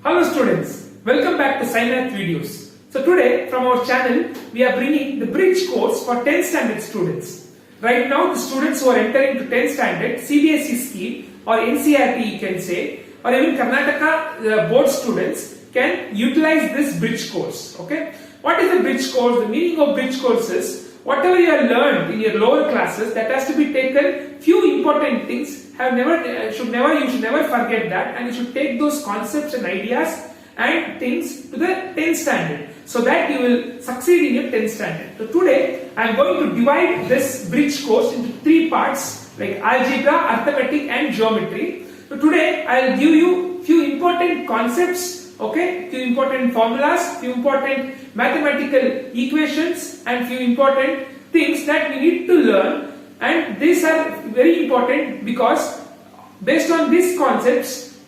Hello students, welcome back to SciMath videos. So today from our channel we are bringing the bridge course for 10th standard students. Right now the students who are entering to 10th standard CBSE scheme or NCERT you can say, or even Karnataka board students can utilize this bridge course. Okay, what is the bridge course? The meaning of bridge course is whatever you have learned in your lower classes that has to be taken. Few important things you should never forget that, and you should take those concepts and ideas and things to the 10th standard so that you will succeed in your 10th standard. So today I am going to divide this bridge course into three parts like algebra, arithmetic and geometry. So today I will give you few important concepts, okay, few important formulas, few important mathematical equations and few important things that we need to learn, and these are very important because based on these concepts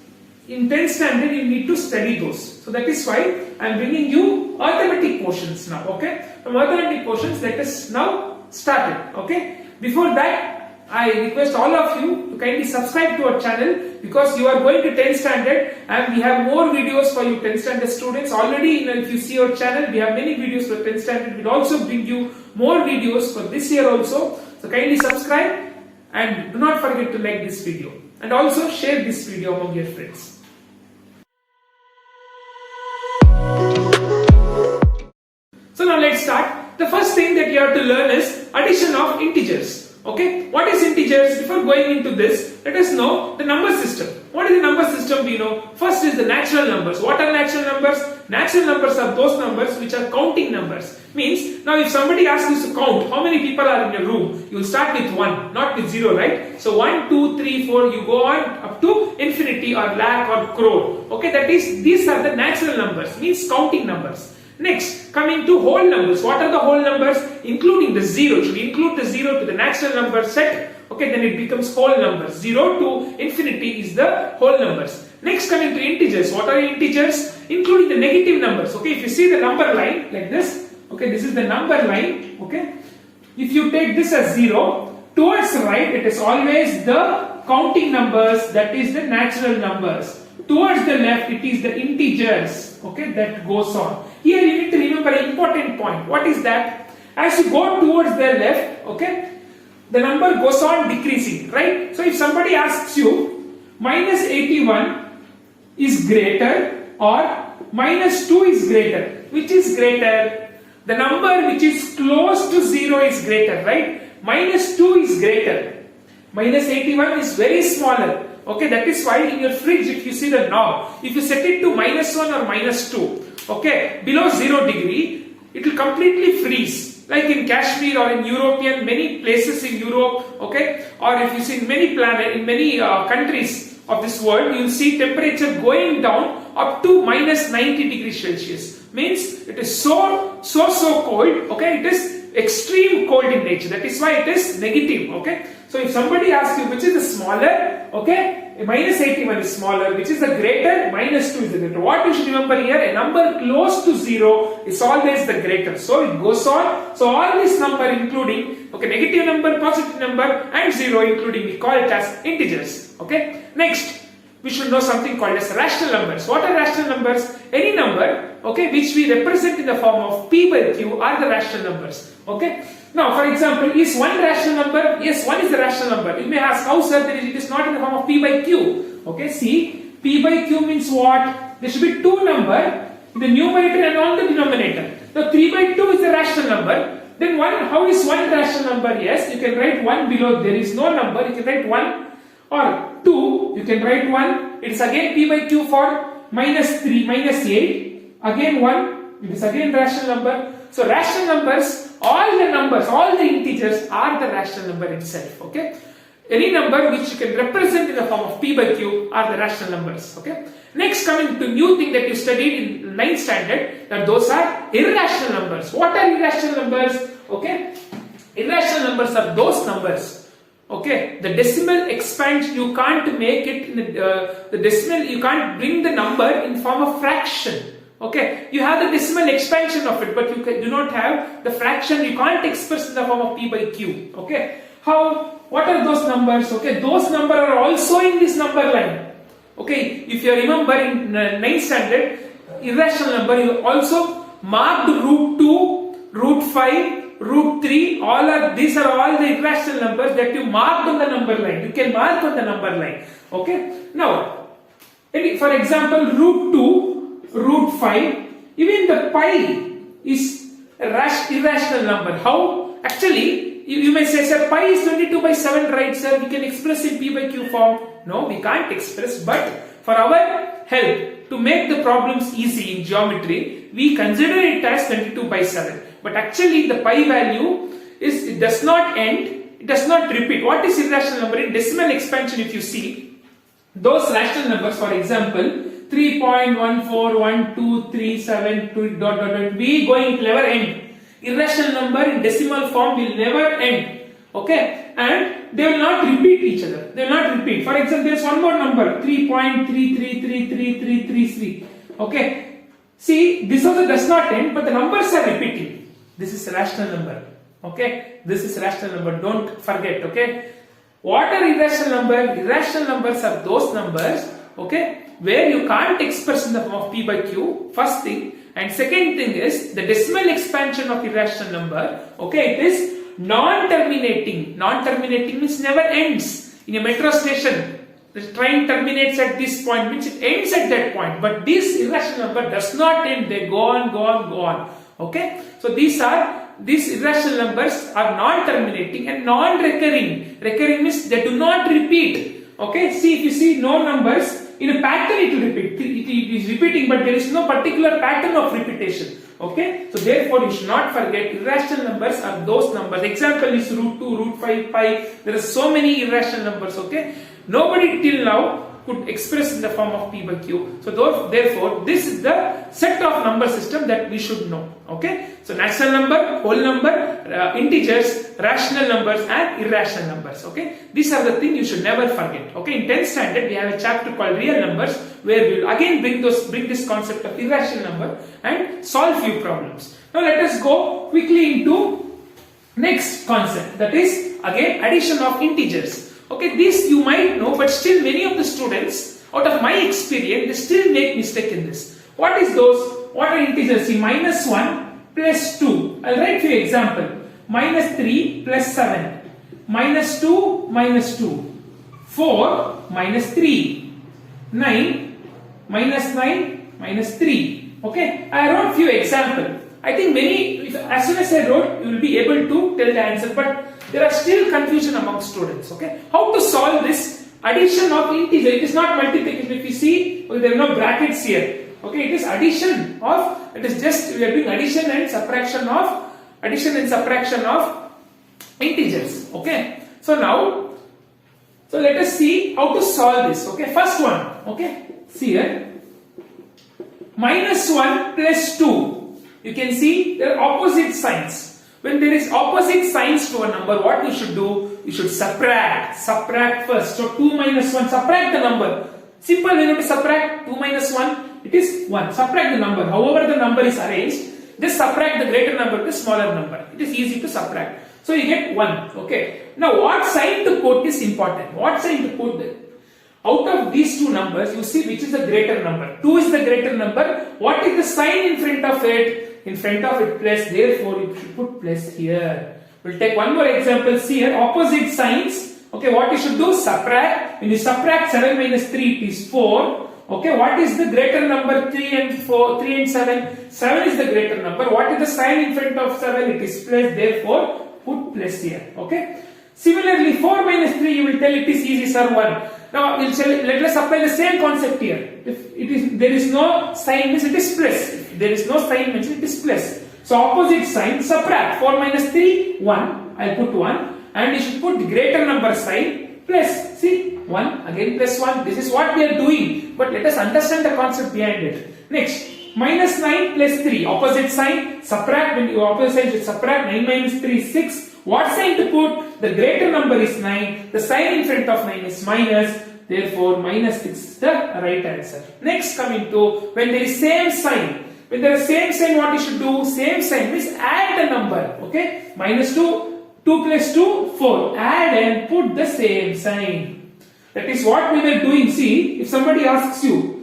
in 10th standard you need to study those. So that is why I am bringing you arithmetic portions now. Okay, from arithmetic portions let us now start it. Okay, before that I request all of you to kindly subscribe to our channel because you are going to 10th standard and we have more videos for you 10th standard students. Already if you see our channel we have many videos for 10th standard. We will also bring you more videos for this year also. So kindly subscribe and do not forget to like this video and also share this video among your friends. So now let's start. The first thing that you have to learn is addition of integers. Okay, what is integers? Before going into this, let us know the number system. What is the number system we know? First is the natural numbers. What are natural numbers? Natural numbers are those numbers which are counting numbers. Means, now if somebody asks you to count how many people are in your room, you will start with 1, not with 0, right? So 1, 2, 3, 4, you go on up to infinity or lakh or crore. Okay, that is, these are the natural numbers, means counting numbers. Next, coming to whole numbers. What are the whole numbers? Including the 0. Should we include the 0 to the natural number set? Okay, then it becomes whole numbers. 0 to infinity is the whole numbers. Next, coming to integers. What are integers? Including the negative numbers. Okay, if you see the number line like this, okay, this is the number line. Okay, if you take this as 0, towards the right, it is always the counting numbers, that is the natural numbers. Towards the left, it is the integers. Okay, that goes on. Here you need to remember an important point. What is that? As you go towards the left, okay, the number goes on decreasing, right? So if somebody asks you, minus 81 is greater or minus 2 is greater, which is greater? The number which is close to 0 is greater, right? Minus 2 is greater. Minus 81 is very smaller. Okay, that is why in your fridge, if you see the knob, if you set it to minus 1 or minus 2, okay, below 0 degree, it will completely freeze. Like in Kashmir or in European, many places in Europe, okay, or if you see in many countries of this world, you will see temperature going down up to minus 90 degrees Celsius. Means it is so cold, okay, it is extreme cold in nature. That is why it is negative, okay. So if somebody asks you which is the smaller, okay, minus 81 is smaller, which is the greater, minus 2 is the greater. What you should remember here, a number close to 0 is always the greater. So it goes on. So all this number including, okay, negative number, positive number and 0 including, we call it as integers. Okay. Next, we should know something called as rational numbers. What are rational numbers? Any number, okay, which we represent in the form of p by q are the rational numbers. Okay. Now, for example, is 1 rational number? Yes, 1 is the rational number. You may ask, how sir, it is not in the form of p by q. Okay, see, p by q means what? There should be 2 number in the numerator and on the denominator. Now, 3 by 2 is the rational number. Then 1, how is 1 rational number? Yes, you can write 1 below, there is no number, you can write 1, or 2, you can write 1. It is again p by q for minus 3, minus 8, again 1, it is again rational number. So rational numbers, all the numbers, all the integers are the rational number itself. Okay, any number which you can represent in the form of p by q are the rational numbers. Okay. Next, coming to new thing that you studied in 9th standard, that those are irrational numbers. What are irrational numbers? Okay, irrational numbers are those numbers. Okay, the decimal expansion, you can't make it in the decimal, you can't bring the number in form of fraction. Okay, you have the decimal expansion of it, but you do not have the fraction, you can't express in the form of p by q. Okay, how? What are those numbers? Okay, those numbers are also in this number line. Okay, if you remember in 9th standard, irrational number, you also marked root 2, root 5, root 3, these are all the irrational numbers that you marked on the number line. You can mark on the number line. Okay, now, for example, root 2, root 5, even the pi is a irrational number. How? Actually, you may say, sir, pi is 22/7, right, sir? We can express in p by q form. No, we can't express, but for our help, to make the problems easy in geometry, we consider it as 22/7. But actually, the pi value it does not end, it does not repeat. What is irrational number? In decimal expansion, if you see, those rational numbers, for example, 3.1412372 dot dot dot, we going to never end. Irrational number in decimal form will never end. Okay, and they will not repeat each other. They will not repeat. For example, there is one more number, 3.3333333. Okay, see, this also does not end, but the numbers are repeating. This is a rational number. Okay, this is a rational number. Don't forget. Okay, what are irrational numbers? Irrational numbers are those numbers, okay, where you can't express in the form of p by q. First thing. And second thing is the decimal expansion of irrational number. Okay, it is non-terminating. Non-terminating means never ends. In a metro station, the train terminates at this point, means it ends at that point. But this irrational number does not end. They go on, go on, go on. Okay, so these irrational numbers are non-terminating and non-recurring. Recurring means they do not repeat. Okay, see, if you see no numbers, in a pattern it will repeat. It is repeating, but there is no particular pattern of repetition. Okay, so therefore you should not forget irrational numbers are those numbers. Example is root 2, root 5, pi. There are so many irrational numbers. Okay, nobody till now could express in the form of p by q. So therefore this is the set of number system that we should know. Okay, so natural number, whole number, integers, rational numbers and irrational numbers. Okay, these are the things you should never forget. Okay, in 10th standard we have a chapter called real numbers, where we will again bring this concept of irrational number and solve few problems. Now let us go quickly into next concept, that is again addition of integers. Okay, this you might know, but still many of the students, out of my experience, they still make mistake in this. What is those? What are integers? See, minus 1 plus 2. I'll write for you example. Minus 3 plus 7. Minus 2 minus 2. 4 minus 3. 9 minus 9 minus 3. Okay, I wrote few examples. I think many, as soon as I wrote, you will be able to tell the answer, but there are still confusion among students. Okay, how to solve this addition of integer? It is not multiplication. If you see, there are no brackets here. Okay, it is addition of. It is just we are doing addition and subtraction of integers. Okay, so now, so let us see how to solve this. Okay, first one. Okay, see here. Minus 1 plus 2. You can see there are opposite signs. When there is opposite signs to a number, what you should do? You should subtract. Subtract first. So 2 minus 1, subtract the number. Simple, when you subtract 2 minus 1, it is 1. Subtract the number. However the number is arranged, just subtract the greater number to the smaller number. It is easy to subtract. So you get 1. Okay. Now what sign to put is important. What sign to put? Out of these two numbers, you see which is the greater number. 2 is the greater number. What is the sign in front of it? In front of it plus, therefore you should put plus here. We'll take one more example. See here, opposite signs. Okay, what you should do? Subtract. When you subtract 7 minus 3, it is 4. Okay, what is the greater number? 3 and 7. 7 is the greater number. What is the sign in front of 7? It is plus, therefore put plus here. Okay. Similarly, 4 minus 3, you will tell it is easy, sir, 1. Now, let us apply the same concept here. If there is no sign, means it is plus. If there is no sign, means it is plus. So, opposite sign, subtract. 4 minus 3, 1. I'll put 1. And you should put greater number sign, plus. See, 1, again plus 1. This is what we are doing. But let us understand the concept behind it. Next, minus 9 plus 3. Opposite sign, subtract. When you opposite sign, should subtract. 9 minus 3 is 6. What sign to put? The greater number is 9. The sign in front of 9 is minus. Therefore, minus 6 is the right answer. Next, coming to when there is same sign. When there is same sign, what you should do? Same sign means add the number. Okay? Minus 2. 2 plus 2, 4. Add and put the same sign. That is what we were doing. See, if somebody asks you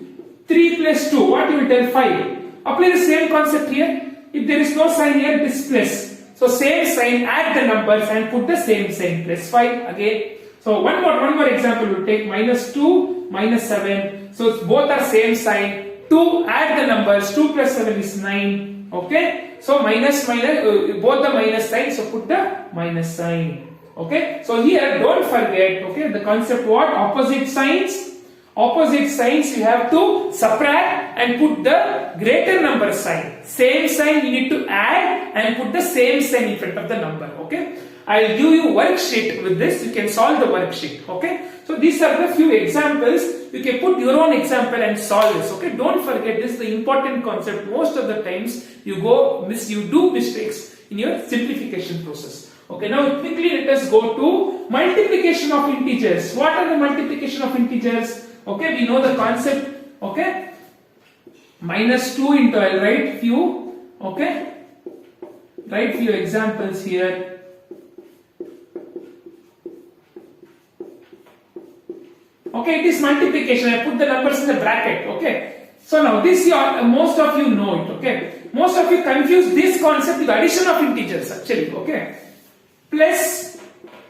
3 plus 2, what you will tell? 5. Apply the same concept here. If there is no sign here, it is plus. So same sign, add the numbers and put the same sign, plus 5 again. So one more example, we'll take minus 2, minus 7. So both are same sign. 2, add the numbers, 2 plus 7 is 9. Okay. So minus, both the minus sign, so put the minus sign. Okay. So here don't forget, okay, the concept what? Opposite signs. Opposite signs you have to subtract and put the greater number sign. Same sign you need to add and put the same sign in front of the number. Okay. I'll give you worksheet with this. You can solve the worksheet. Okay. So these are the few examples. You can put your own example and solve this. Okay. Don't forget this is the important concept. Most of the times you do mistakes in your simplification process. Okay. Now quickly let us go to multiplication of integers. What are the multiplication of integers? Okay. We know the concept. Okay. Minus 2 into I'll write few. Okay. Write few examples here. Okay, it is multiplication. I put the numbers in the bracket. Okay. So now this most of you know it. Okay. Most of you confuse this concept with addition of integers actually. Okay. Plus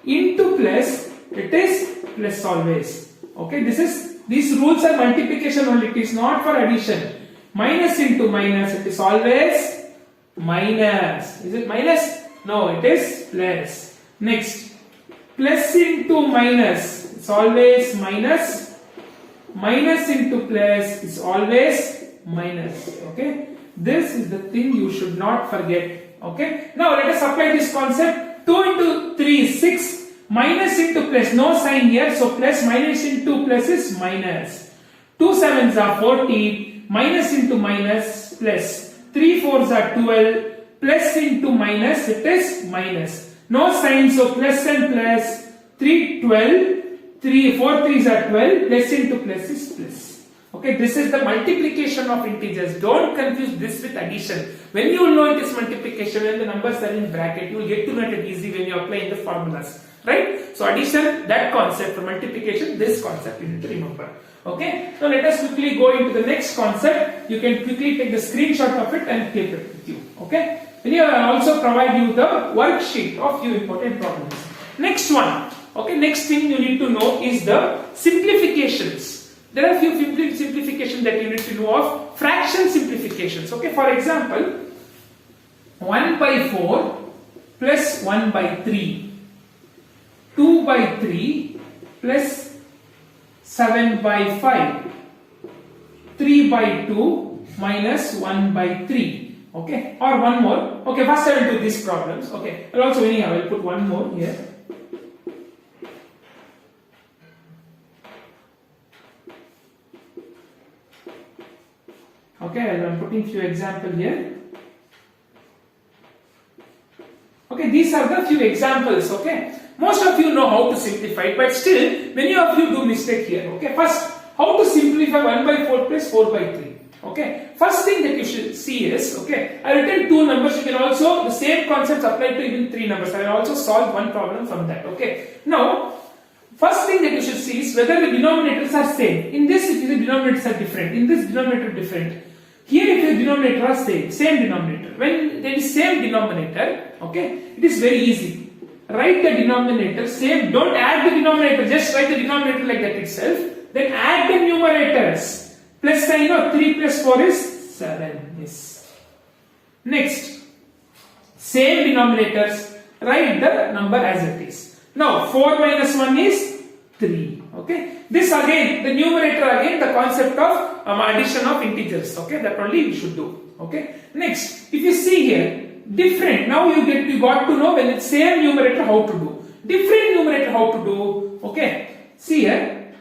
into plus, it is plus always. Okay. These rules are multiplication only. It is not for addition. Minus into minus, it is always minus. Is it minus? No, it is plus. Next, plus into minus. It's always minus. Minus into plus is always minus. Okay. This is the thing you should not forget. Okay. Now let us apply this concept. 2 into 3 is 6. Minus into plus. No sign here. So plus minus into plus is minus. 2 sevens are 14. Minus into minus plus. 3 fours are 12. Plus into minus. It is minus. No sign. So plus and plus. 3 12. 4 threes are 12, plus into plus is plus. Okay, this is the multiplication of integers. Don't confuse this with addition. When you know it is multiplication, when the numbers are in bracket, you will get to know it easy when you apply in the formulas. Right? So addition, that concept. For multiplication, this concept you need to remember. Okay, now let us quickly go into the next concept. You can quickly take the screenshot of it and keep it with you. Okay, then I will also provide you the worksheet of few important problems. Next one. Okay, next thing you need to know is the simplifications. There are few simplifications that you need to know of. Fraction simplifications. Okay, for example, 1 by 4 plus 1 by 3. 2 by 3 plus 7 by 5. 3 by 2 minus 1 by 3. Okay, or one more. Okay, first I will do these problems. Okay, and also anyhow I will put one more here. Okay, I am putting few examples here. Okay, these are the few examples. Okay, most of you know how to simplify, but still many of you do mistake here. Okay, first how to simplify 1 by 4 plus 4 by 3. Okay, first thing that you should see is, okay, I written 2 numbers. You can also the same concepts apply to even 3 numbers. I will also solve one problem from that. Okay, now first thing that you should see is whether the denominators are same. In this, if the denominators are different. In this, denominator different. Here if the denominator are same denominator. When there is same denominator, okay, it is very easy. Write the denominator same, don't add the denominator, just write the denominator like that itself. Then add the numerators. Plus sign, 3 plus 4 is 7. Yes. Next, same denominators, write the number as it is. Now 4 minus 1 is 3. Okay. This again, the numerator again, the concept of addition of integers. Okay, that only we should do. Okay. Next, if you see here, different. Now you got to know when it's same numerator how to do. Different numerator how to do. Okay. See here,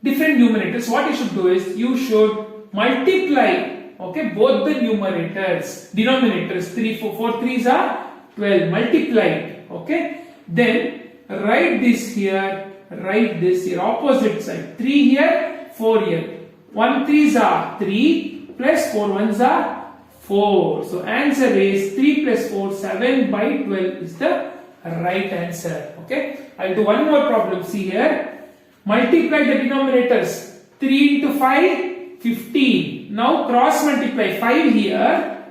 different numerators. What you should do is you should multiply. Okay, both the numerators, denominators. 4 threes are 12. Multiply. Okay. Then write this here. Write this here, opposite side. 3 here, 4 here. 1 threes are 3 plus 4 ones are 4. So answer is 3 plus 4, 7 by 12 is the right answer. Okay. I'll do one more problem. See here. multiply the denominators. 3 into 5, 15. Now cross multiply 5 here,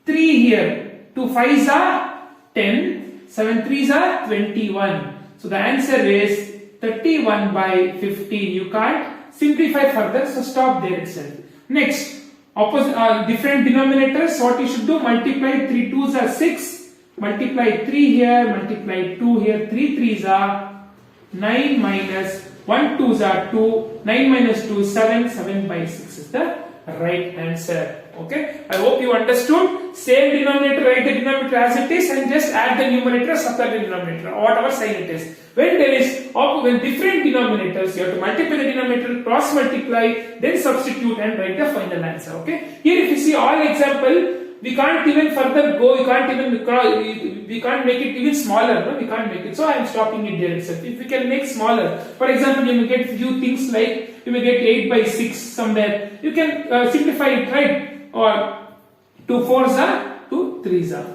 3 here. 2 5s are 10, 7 3s are 21. So the answer is 31 by 15. You can't simplify further, so stop there itself. Next, different denominators. What you should do? Multiply 3 2s are 6. Multiply 3 here, multiply 2 here. 3 3s are 9 minus 1 2s are 2. 9 minus 2 is 7. 7 by 6 is the right answer. Okay, I hope you understood. Same denominator, write the denominator as it is and just add the numerator, subtract the denominator, or whatever sign it is. When there is when different denominators, you have to multiply the denominator, cross multiply, then substitute and write the final answer. Okay. Here if you see all example, we can't even further go. We can't make it even smaller. No, we can't make it. So I am stopping it there itself. If we can make smaller, for example, you may get few things like you may get 8 by 6 somewhere. You can simplify it, right? Or 2 4s are 2 3s are.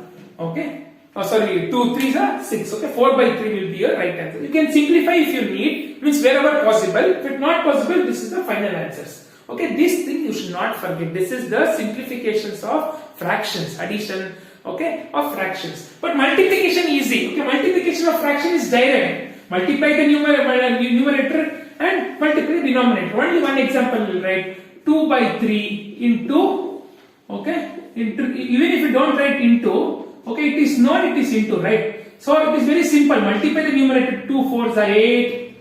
Okay. Oh, sorry, 2 3s are 6. Okay, 4 by 3 will be your right answer. You can simplify if you need, means wherever possible. If it's not possible, this is the final answers. Okay, this thing you should not forget. This is the simplifications of fractions, addition, okay, of fractions. But multiplication easy. Okay, multiplication of fraction is direct. Multiply the numerator and multiply the denominator. Only one example will write 2 by 3 into, okay, into, even if you don't write into, okay, it is known it is into, right? So it is very simple. Multiply the numerator. 2 4s are 8,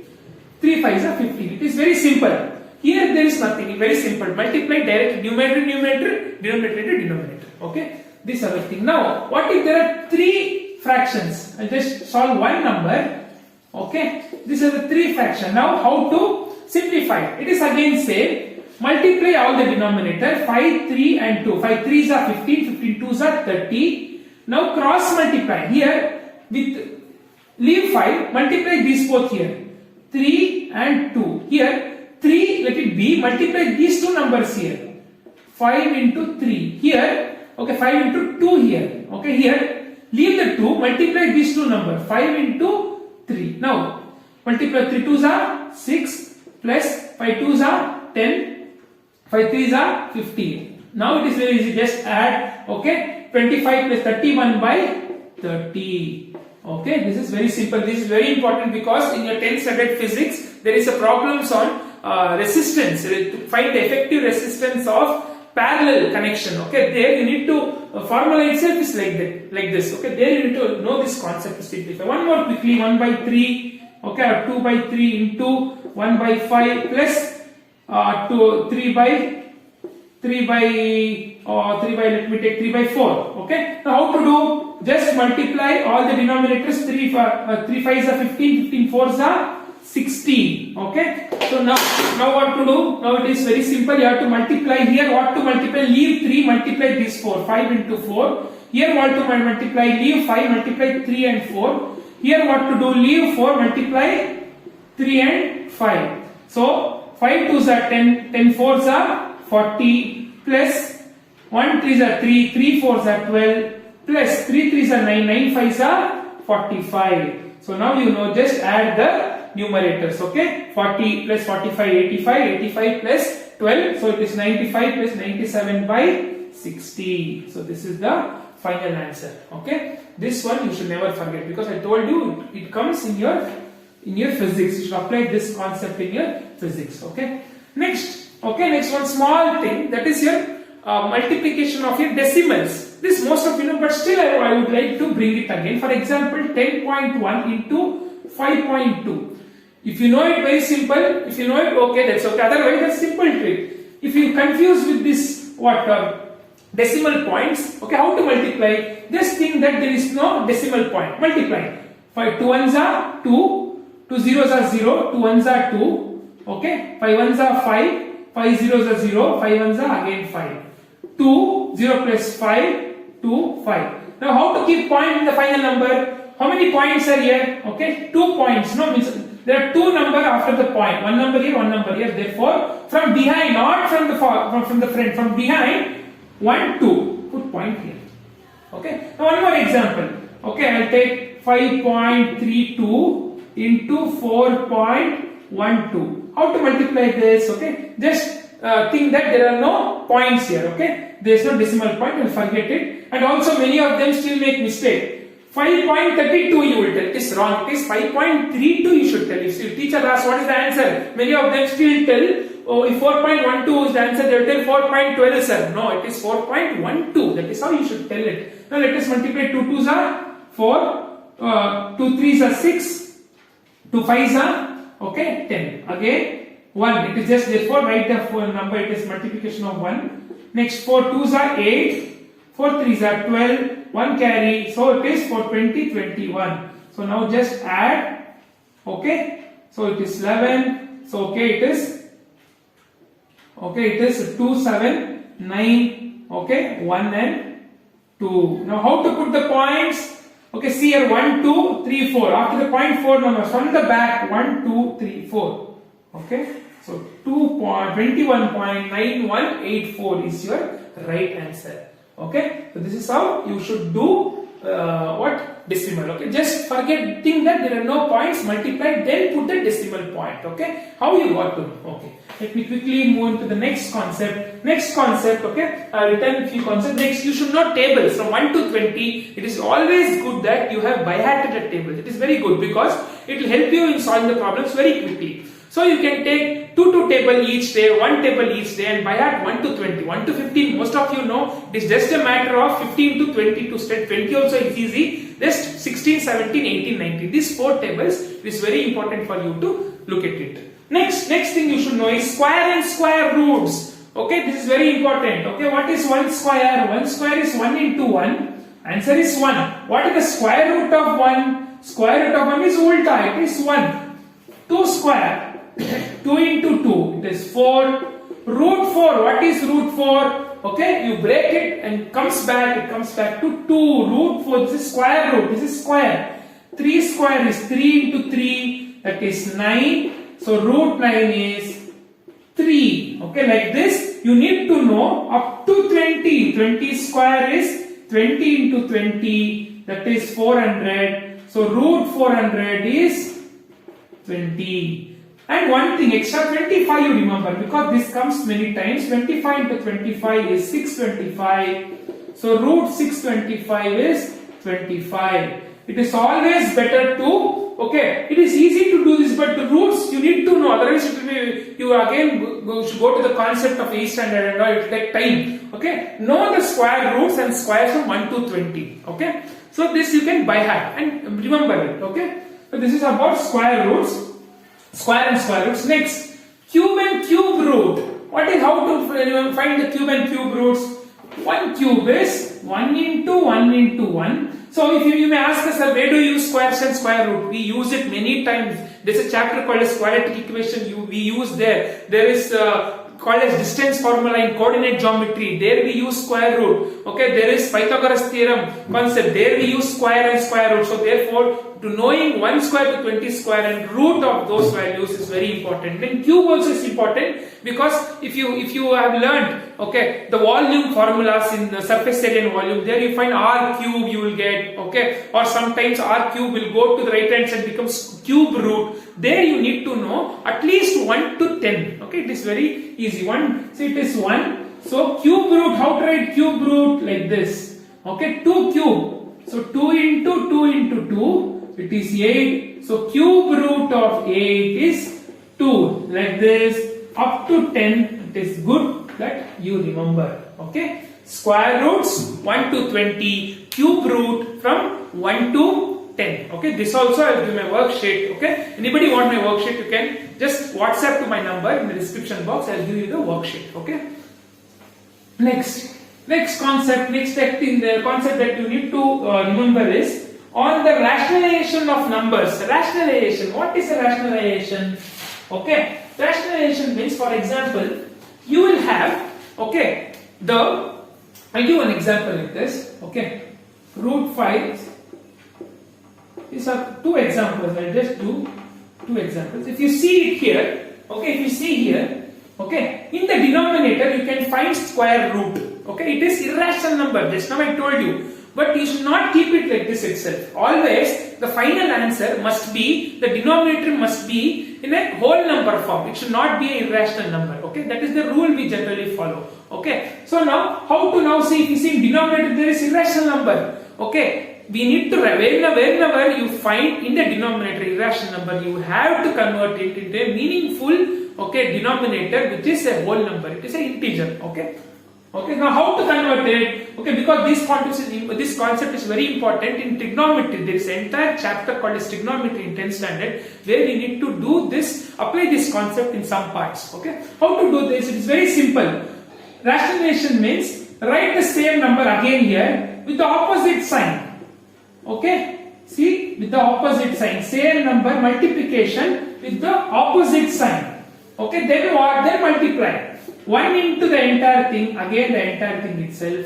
3 5s are 15. It is very simple. Here there is nothing, very simple. Multiply direct numerator, denominator. Okay, this other thing. Now, what if there are 3 fractions? I'll just solve one number. Okay, these are the 3 fractions. Now, how to simplify? It is again same. Multiply all the denominator. 5, 3 and 2. 5 3s are 15, 15 2s are 30. Now cross multiply. Here with leave 5, multiply these both here. 3 and 2. Here 3, let it be, multiply these two numbers here. 5 into 3. Here, okay, 5 into 2 here. Okay, here, leave the 2, multiply these two numbers. 5 into 3. Now, multiply 3 2s are 6 plus 5 2s are 10. 5 3s are 15. Now it is very easy, just add, okay, 25 plus 31 by 30. Okay, this is very simple. This is very important because in your 10th standard physics, there is a problems on resistance, to find the effective resistance of parallel connection. Okay, there you need to formula itself is like this. Okay, there you need to know this concept to simplify. One more quickly, 1 by 3, okay, or 2 by 3 into 1 by 5 plus 3 by let me take 3 by 4. Okay, now how to do? Just multiply all the denominators. 3 5s are 15, 15 4s are 16. Okay, so now what to do? Now it is very simple. You have to multiply here. What to multiply? Leave 3, multiply this 4. 5 into 4. Here what to multiply? Leave 5, multiply 3 and 4. Here what to do? Leave 4, multiply 3 and 5. So 5 2s are 10, 10 4s are 40 plus 1 3s are 3, 3 4s are 12 plus 3 3s are 9, 9 5s are 45. So now you know, just add the numerators. Okay, 40 plus 45 85, 85 plus 12, so it is 95 plus 97 by 60. So this is the final answer. Okay, this one you should never forget because I told you it comes in your physics. You should apply this concept in your physics. Okay, next one small thing, that is your multiplication of your decimals. This most of you know, but still I would like to bring it again. For example, 10.1 into 5.2. If you know it, very simple. If you know it, okay, that's okay. Otherwise, that's simple trick. If you confuse with this decimal points, okay, how to multiply? Just think that there is no decimal point. Multiply. 5 2 1s are 2, 2 zeros are 0, 2 1s are 2, okay, 5 1s are 5, 5 zeros are 0, 5 1s are again 5. 2, 0 plus 5, 2, 5. Now how to keep point in the final number? How many points are here? Okay, 2 points. No, means there are 2 numbers after the point. One number here, one number here. Therefore, from behind, not from the from the front, from behind, 1, 2. Put point here. Okay. Now one more example. Okay, I'll take 5.32 into 4.12. How to multiply this? Okay, just think that there are no points here. Okay, there is no decimal point, you'll forget it. And also many of them still make mistake. 5.32 you will tell, it is wrong, it is 5.32 you should tell. If your teacher asks what is the answer, many of them still tell, oh, if 4.12 is the answer, they will tell 4.12 sir. No, it is 4.12, that is how you should tell it. Now let us multiply. 2 2s are 4, 2 3s are 6, 2 5s are, okay, 10. Again 1, it is just therefore write the number, it is multiplication of 1. Next 4 2s are 8, 4 3s are 12, 1 carry, so it is 4 20 21. So now just add, okay, so it is 11, so okay, it is 2 7 9, okay, 1 and 2. Now how to put the points? Okay, see here 1 2 3 4. After the point 4 numbers from the back, 1 2 3 4. Okay, so 21.9184 is your right answer. Okay, so this is how you should do decimal. Okay, just think that there are no points, multiply, then put the decimal point. Okay, how you got to know? Okay, let me quickly move into the next concept. Okay, I written a few concepts. Next, you should know tables from 1 to 20. It is always good that you have by-hearted tables. It is very good because it will help you in solving the problems very quickly. So you can take 2 table each day, 1 table each day, and by heart 1 to 20, 1 to 15. Most of you know it is just a matter of 15 to 20 to start. 20 also is easy. Just 16, 17, 18, 19. These 4 tables is very important for you to look at it. Next thing you should know is square and square roots. Okay, this is very important. Okay, what is 1 square? 1 square is 1 into 1. Answer is 1. What is the square root of 1? Square root of 1 is ulta. It is 1. 2 square. 2 into 2, it is 4. Root 4, what is root 4? Okay, you break it and it comes back to 2. Root 4, this is square root, this is square. 3 square is 3 into 3, that is 9. So root 9 is 3. Okay, like this, you need to know up to 20. 20 square is 20 into 20, that is 400. So root 400 is 20. And one thing, extra 25 you remember, because this comes many times. 25 into 25 is 625. So root 625 is 25. It is always better to, okay, it is easy to do this, but the roots you need to know, otherwise it will be, you again should go to the concept of A standard and all, it will take time. Okay, know the square roots and squares from 1 to 20. Okay, so this you can by heart and remember it. Okay, so this is about square roots. Square and square roots. Next, cube and cube root. What is how to find the cube and cube roots? 1 cube is 1 into 1 into 1. So if you may ask us, where do you use squares and square root? We use it many times. There is a chapter called as quadratic equation. We use there. There is called as distance formula in coordinate geometry. There we use square root. Okay, there is Pythagoras theorem concept. There we use square and square root. So therefore, to knowing 1 square to 20 square and root of those values is very important. Then cube also is important because if you have learned, okay, the volume formulas in the surface area and volume, there you find r cube you will get, okay, or sometimes r cube will go to the right hand side becomes cube root. There you need to know at least 1 to 10. Okay, it is very easy. So it is 1. So cube root, how to write cube root? Like this. Okay, 2 cube. So 2 into 2 into 2. It is 8. So cube root of 8 is 2. Like this. Up to 10. It is good that you remember. Okay. Square roots 1 to 20. Cube root from 1 to 10. Okay. This also I will give my worksheet. Okay. Anybody want my worksheet? You can just WhatsApp to my number in the description box. I will give you the worksheet. Okay. Next concept. Next thing, the concept that you need to remember is on the rationalization of numbers. Rationalization. What is a rationalization? Okay. Rationalization means, for example, you will have, okay, I'll give an example like this. Okay. Root 5. These are 2 examples. I'll just do 2 examples. If you see it here, okay, if you see here, okay, in the denominator you can find square root. Okay, it is irrational number. Just now I told you. But you should not keep it like this itself. Always the final answer must be, the denominator must be in a whole number form. It should not be an irrational number. Okay, that is the rule we generally follow. Okay, so now how to now see, if you see in denominator there is irrational number. Okay, we need to, whenever you find in the denominator irrational number, you have to convert it into a meaningful, okay, denominator which is a whole number. It is an integer. Okay. Okay, now how to convert it? Okay, because this concept is very important in trigonometry. There is an entire chapter called as trigonometry in 10th standard where we need to do this, apply this concept in some parts. Okay, how to do this? It is very simple. Rationalization means write the same number again here with the opposite sign. Okay, see, with the opposite sign, same number multiplication with the opposite sign. Okay, then what? Then multiply. 1 into the entire thing, again the entire thing itself.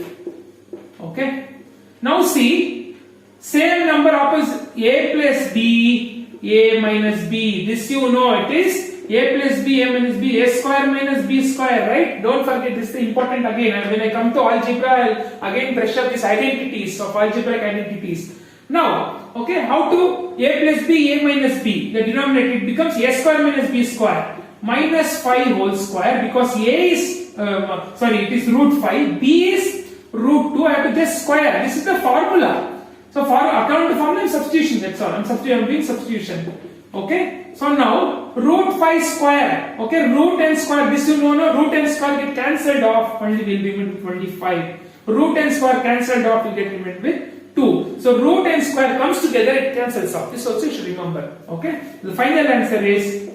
Okay. Now see, same number opposite, a plus b, a minus b. This you know, it is a plus b, a minus b, a square minus b square, right? Don't forget, this is important again. And when I come to algebra, I'll again brush up these identities of algebraic identities. Now, okay, how to a plus b, a minus b, the denominator, it becomes a square minus b square. Minus 5 whole square, because a is it is root 5, b is root 2. I have to just square. This is the formula. So for according to formula, I'm substitution. That's all. I'm doing substitution. Okay. So now root 5 square. Okay. Root n square. This you know. Root n square get cancelled off. Only will be with 25. Root n square cancelled off. You get limited with 2. So root n square comes together. It cancels off. This also you should remember. Okay. The final answer is.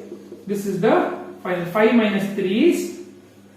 This is the final 5 minus 3 is,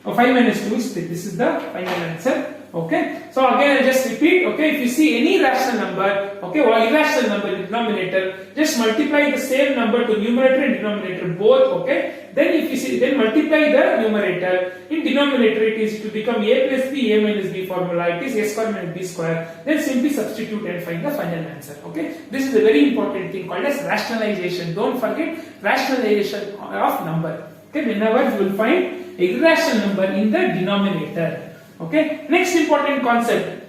or 5 minus 2 is 3. This is the final answer. Okay. So again, I'll just repeat. Okay. If you see any rational number, okay, or irrational number in denominator, just multiply the same number to numerator and denominator both. Okay. Then if you see, then multiply the numerator. In denominator, it is to become a plus b, a minus b formula. It is a square minus b square. Then simply substitute and find the final answer. Okay. This is a very important thing called as rationalization. Don't forget rationalization of number. Okay. Whenever you will find irrational number in the denominator. Okay. Next important concept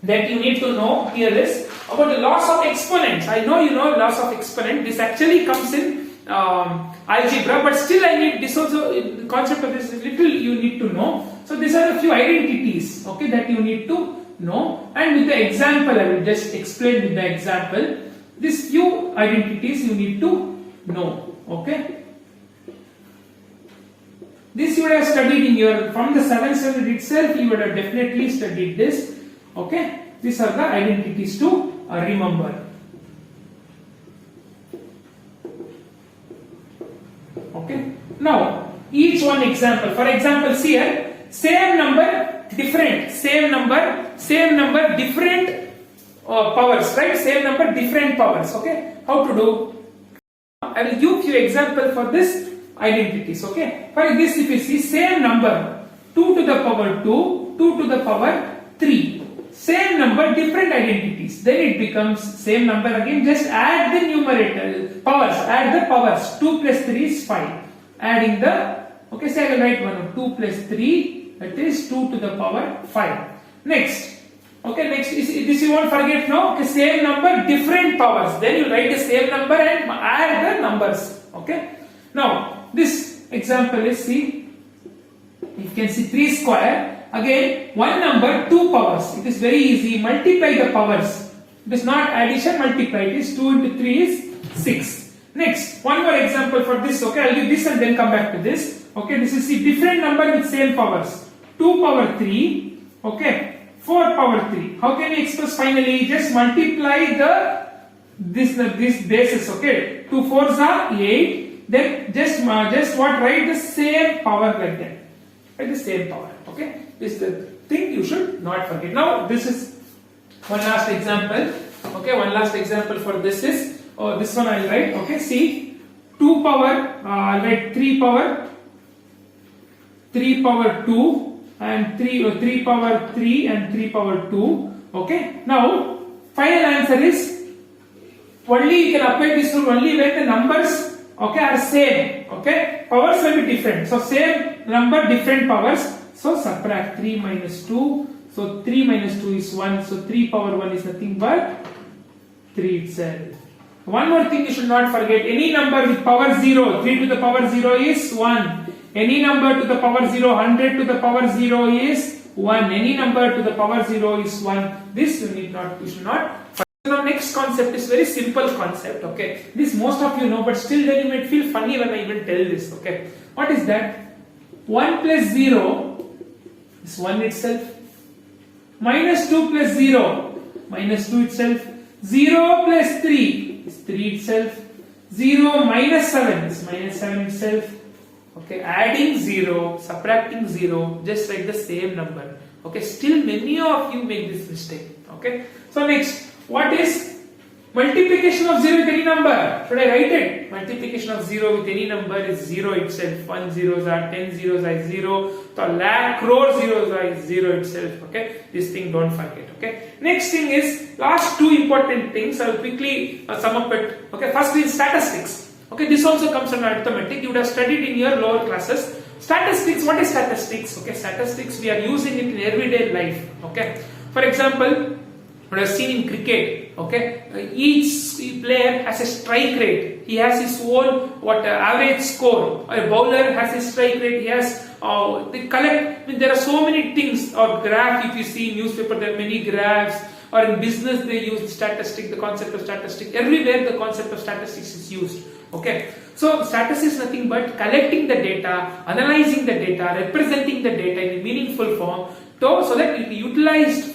that you need to know here is about the loss of exponents. I know you know loss of exponent. This actually comes in algebra, but still I need this also. The concept of this is little you need to know. So these are a few identities, okay, that you need to know. And with the example, I will just explain with the example. These few identities you need to know. Okay. This you would have studied in your, from the 7th standard itself, you would have definitely studied this. Okay. These are the identities to remember. Okay. Now, each one example. For example, see here, same number, different. Same number, different powers, right? Same number, different powers. Okay. How to do? I will give few examples for this identities. Okay. For this, if you see same number, 2 to the power 2, 2 to the power 3. Same number, different identities. Then it becomes same number again. Just add the numerator powers. Add the powers. 2 plus 3 is 5. Adding the, okay, say I will write one. 2 plus 3, that is 2 to the power 5. Next. Okay, next is this you won't forget now. Okay, same number, different powers. Then you write the same number and add the numbers. Okay. Now, this example is, see, you can see 3 square. Again, one number, 2 powers. It is very easy. Multiply the powers. It is not addition, multiply. It is 2 into 3 is 6. Next, one more example for this. Okay, I'll give this and then come back to this. Okay, this is see different number with same powers. 2 power 3. Okay, 4 power 3. How can we express finally? Just multiply this bases. Okay, 2 4s are 8. Then just what? Write the same power like that. Write the same power. Okay. This is the thing you should not forget. Now this is one last example. Okay, one last example for this is, this one I will write. Okay, see, 2 power, I'll write 3 power 2 and 3 power 3 and 3 power 2. Okay, now final answer is, only you can apply this rule only when the numbers, okay, are same. Okay, powers will be different. So same number, different powers. So subtract 3 minus 2, So 3 minus 2 is 1. So 3 power 1 is nothing but 3 itself. One more thing you should not forget. Any number with power 0, 3 to the power 0 is 1. Any number to the power 0, 100 to the power 0 is 1. Any number to the power 0 is 1. This you should not forget. Now next concept is very simple concept, okay. This most of you know, but still then you might feel funny when I even tell this, okay. What is that? 1 plus 0 is 1 itself. Minus 2 plus 0, minus 2 itself. 0 plus 3 is 3 itself. 0 minus 7 is minus 7 itself. Okay, adding 0, subtracting 0, just like the same number. Okay, still many of you make this mistake. Okay, so next, what is multiplication of 0 with any number? Should I write it? Multiplication of 0 with any number is 0 itself. 1 zeros are 10 zeros are 0. So lakh crore zeros are 0 itself. Okay, this thing don't forget. Okay, next thing is last two important things. I will quickly sum up it. Okay, first is statistics. Okay, this also comes under arithmetic. You would have studied in your lower classes. Statistics, what is statistics? Okay, statistics, we are using it in everyday life. Okay, for example, we have seen in cricket. Okay, each player has a strike rate. He has his own average score. A bowler has a strike rate. He has they collect. I mean, there are so many things. Or graph. If you see in newspaper, there are many graphs. Or in business, they use statistic. The concept of statistic. Everywhere, the concept of statistics is used. Okay, so statistics is nothing but collecting the data, analyzing the data, representing the data in a meaningful form, so that it will be utilized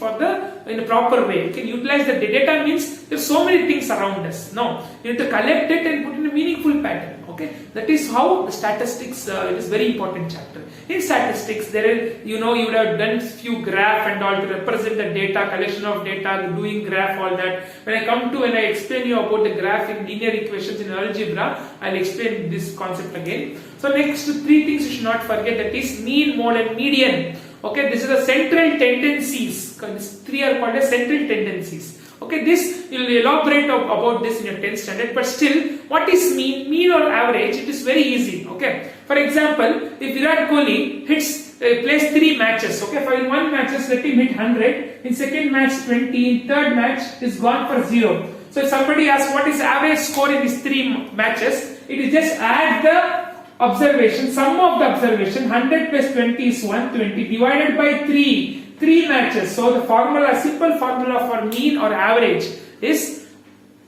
in a proper way. You can utilize the data means there are so many things around us. No, you have to collect it and put in a meaningful pattern. Okay, that is how the statistics. It is very important chapter. In statistics, there is, you would have done few graph and all to represent the data, collection of data, doing graph, all that. When I explain you about the graph in linear equations in algebra, I'll explain this concept again. So next three things you should not forget, that is mean, mode and median. Okay, this is the central tendencies. These three are called as central tendencies. Okay, this you will elaborate about this in your 10th standard, but still, what is mean or average? It is very easy. Okay, for example, if Virat Kohli plays 3 matches. Okay, for in one matches let him hit 100, in second match 20, in third match is gone for 0. So if somebody asks what is average score in these 3 matches, it is just add the observation, sum of the observation. 100 plus 20 is 120 divided by 3 matches. So the formula, simple formula for mean or average is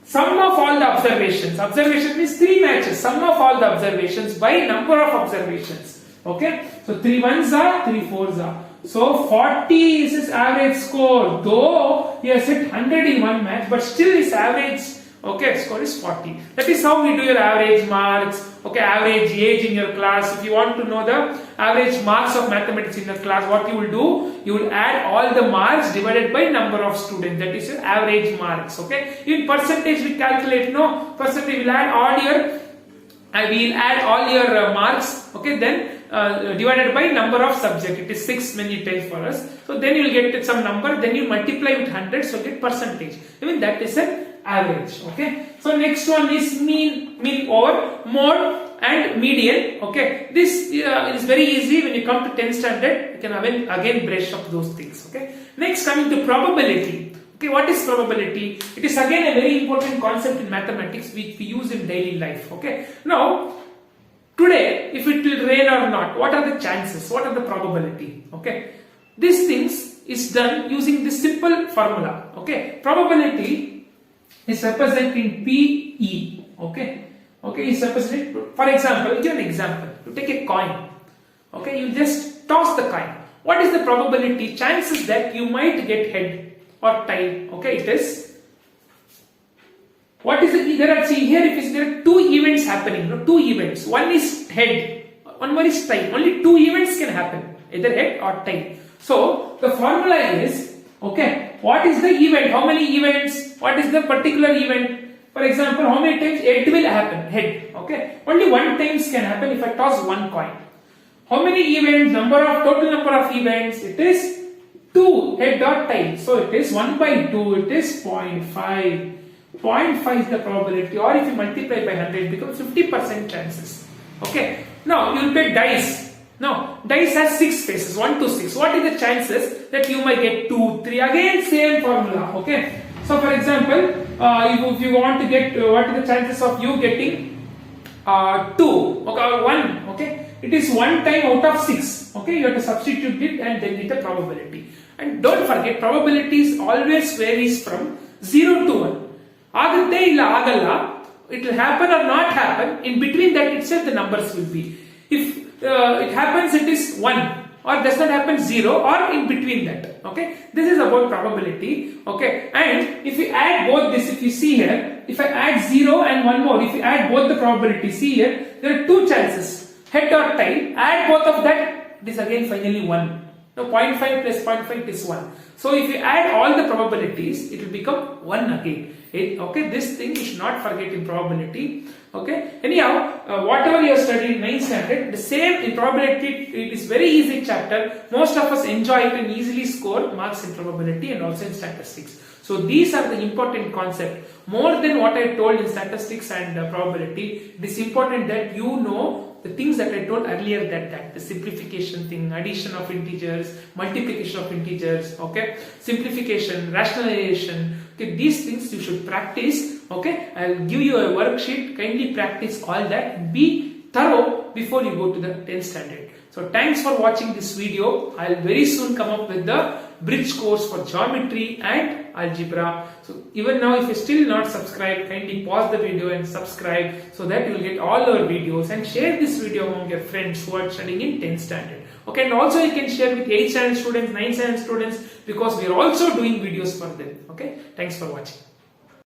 sum of all the observations. Observation means 3 matches. Sum of all the observations by number of observations. Okay, so 3 ones are 3 fours are. So 40 is his average score. Though he has hit 100 in one match, but still his average score is 40. That is how we do your average marks. Okay, average age in your class. If you want to know the average marks of mathematics in your class, what you will do? You will add all the marks divided by number of students. That is your average marks. Okay. In percentage we calculate. No, percentage will add all your marks. Okay, then divided by number of subject. It is 6 many times for us. So then you will get some number. Then you multiply with 100. So get percentage. Even that is an average. Okay, so next one is mean or mode and median. Okay, this is very easy. When you come to 10th standard, you can again brush up those things. Okay, next coming to probability. Okay, what is probability? It is again a very important concept in mathematics which we use in daily life. Okay, now today if it will rain or not, what are the chances? What are the probability? Okay, these things is done using this simple formula. Okay, probability is represented in PE. Okay, is represented. For example, give an example. You take a coin. Okay, you just toss the coin. What is the probability? Chances that you might get head or tail. Okay, it is. What is the? There are there are 2 events happening. No, 2 events. One is head. One more is tail. Only 2 events can happen. Either head or tail. So the formula is. Okay, what is the event? How many events? What is the particular event? For example, how many times head will happen? Head. Okay, only 1 times can happen if I toss 1 coin. How many events? Total number of events? It is 2 head or tail. So it is 1 by 2. It is 0.5. 0.5 is the probability. Or if you multiply by 100, it becomes 50% chances. Okay. Now you will play dice. Now, dice has 6 faces, 1 to 6. What is the chances that you might get 2, 3? Again, same formula, okay? So, for example, if you want to get, what are the chances of you getting 2, okay, or 1, okay? It is 1 time out of 6, okay? You have to substitute it and then get a probability. And don't forget, probabilities always varies from 0 to 1. Agante illa agalla, it will happen or not happen. In between that itself the numbers will be. If it happens, it is 1, or does not happen 0, or in between that, okay? This is about probability, okay? And if you add both this, if you see here, if I add 0 and one more, if you add both the probability, see here, there are 2 chances, head or tail. Add both of that, it is again finally 1. Now 0.5 plus 0.5 is 1. So if you add all the probabilities, it will become 1 again. Okay, this thing you should not forget in probability. Okay, anyhow, whatever you have studied in 9th standard, the same in probability, it is very easy chapter. Most of us enjoy it and easily score marks in probability and also in statistics. So these are the important concepts. More than what I told in statistics and probability, it is important that you know the things that I told earlier, that the simplification thing, addition of integers, multiplication of integers, okay, simplification, rationalization, okay, these things you should practice, okay. I'll give you a worksheet, kindly practice all that and be thorough before you go to the 10th standard. So thanks for watching this video. I'll very soon come up with the bridge course for geometry and algebra. So even now, if you still not subscribed, kindly pause the video and subscribe so that you will get all our videos, and share this video among your friends who are studying in 10th standard. Okay, and also you can share with 8th standard students, 9th standard students, because we are also doing videos for them. Okay, thanks for watching.